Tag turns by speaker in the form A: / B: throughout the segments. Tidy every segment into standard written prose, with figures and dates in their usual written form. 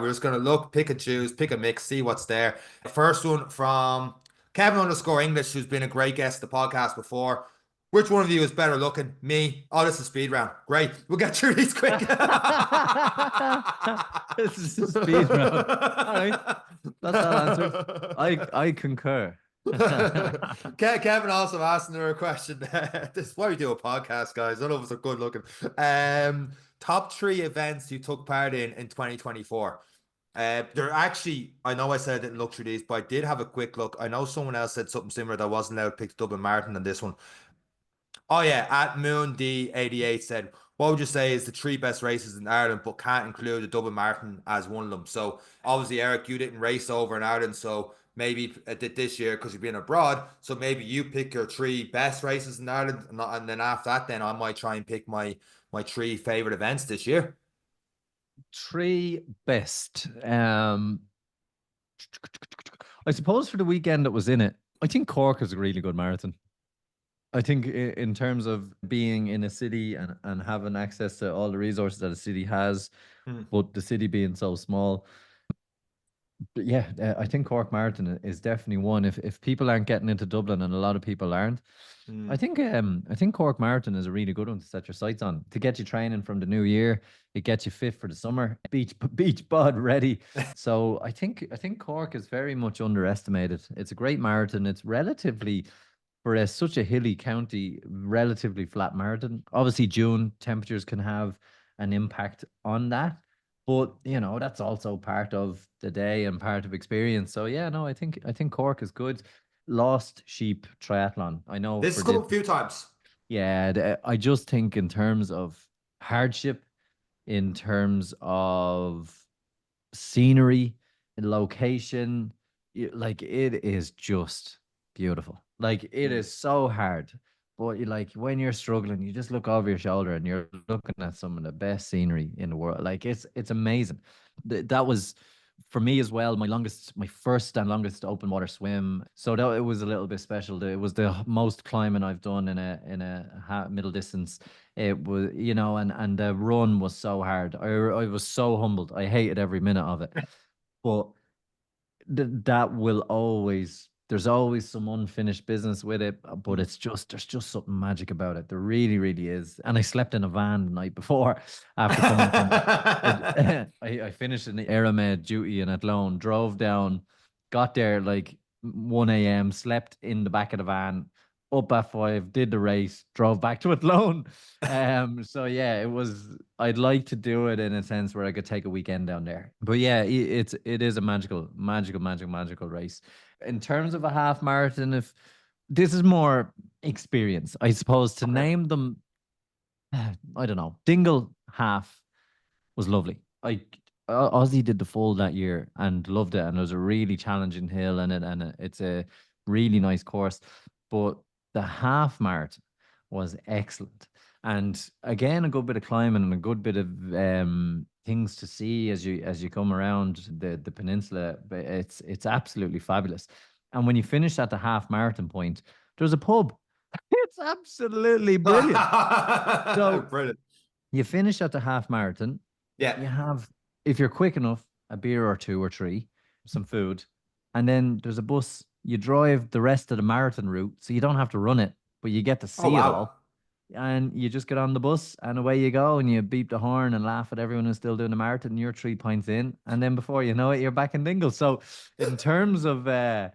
A: We're just going to look, pick and choose, pick a mix, see what's there. First one from Kevin_English, who's been a great guest of the podcast before. Which one of you is better looking? Me. Oh, this is a speed round. Great. We'll get through these quick.
B: This is a speed round. All right. That's that answered. I concur.
A: Kevin also asked another question. This is why we do a podcast, guys. None of us are good looking. Top 3 events you took part in 2024. There actually, I know I said I didn't look through these, but I did have a quick look. I know someone else said something similar that wasn't allowed to pick the Dublin Marathon in this one. Oh yeah, at Moon D88 said, what would you say is the 3 best races in Ireland, but can't include the Dublin Marathon as one of them? So obviously, Eric, you didn't race over in Ireland, so maybe this year because you've been abroad. So maybe you pick your 3 best races in Ireland, and then after that, then I might try and pick my 3 favorite events this year.
B: 3 best. I suppose for the weekend that was in it, I think Cork is a really good marathon. I think in terms of being in a city and having access to all the resources that a city has, but the city being so small. But yeah, I think Cork Marathon is definitely one. If people aren't getting into Dublin, and a lot of people aren't, I think Cork Marathon is a really good one to set your sights on, to get you training from the new year. It gets you fit for the summer, beach bod ready. So I think Cork is very much underestimated. It's a great marathon. It's relatively, for such a hilly county, relatively flat marathon. Obviously, June temperatures can have an impact on that, but that's also part of the day and part of experience. So yeah, no, I think Cork is good. Lost Sheep Triathlon. I know
A: this has come a few times.
B: Yeah, I just think in terms of hardship, in terms of scenery, location, like it is just beautiful. Like it is so hard, but when you're struggling, you just look over your shoulder and you're looking at some of the best scenery in the world. Like it's amazing. That was for me as well, my first and longest open water swim. So that it was a little bit special. It was the most climbing I've done in a middle distance. It was, and the run was so hard. I was so humbled. I hated every minute of it, but that will always. There's always some unfinished business with it, but there's just something magic about it. There really, really is. And I slept in a van the night before after coming from. I finished in the Aeromed duty in Athlone, drove down, got there like 1 a.m., slept in the back of the van, up at 5, did the race, drove back to Athlone. So yeah, I'd like to do it in a sense where I could take a weekend down there. But yeah, it is a magical race. In terms of a half marathon, if this is more experience, I suppose, to name them, I don't know. Dingle Half was lovely. Ozzy did the full that year and loved it, and it was a really challenging hill, and it's a really nice course. But the half marathon was excellent, and again, a good bit of climbing and a good bit of things to see as you come around the peninsula. But it's absolutely fabulous. And when you finish at the half marathon point, there's a pub. It's absolutely brilliant. So
A: brilliant.
B: You finish at the half marathon.
A: Yeah.
B: You have, if you're quick enough, a beer or 2 or 3, some food, and then there's a bus. You drive the rest of the marathon route, so you don't have to run it, but you get to see it all. And you just get on the bus and away you go, and you beep the horn and laugh at everyone who's still doing the marathon. And you're 3 pints in, and then before you know it, you're back in Dingle. So, in terms of a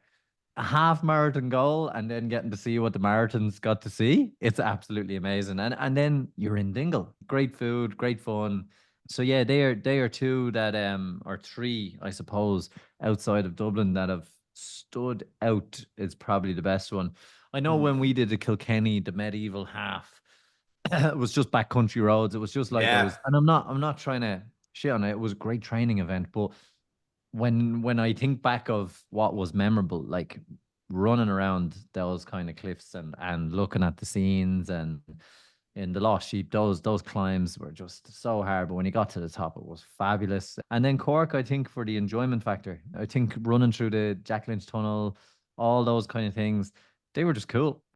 B: half marathon goal and then getting to see what the marathons got to see, it's absolutely amazing. And then you're in Dingle. Great food, great fun. So yeah, they are 2 that or 3, I suppose, outside of Dublin that have stood out. Is probably the best one. I know when we did the Kilkenny, the medieval half, it was just backcountry roads. It was just like it was, and I'm not trying to shit on it. It was a great training event, but when I think back of what was memorable, like running around those kind of cliffs and looking at the scenes, and in the Lost Sheep, those climbs were just so hard. But when you got to the top, it was fabulous. And then Cork, I think, for the enjoyment factor, I think running through the Jack Lynch Tunnel, all those kind of things, they were just cool.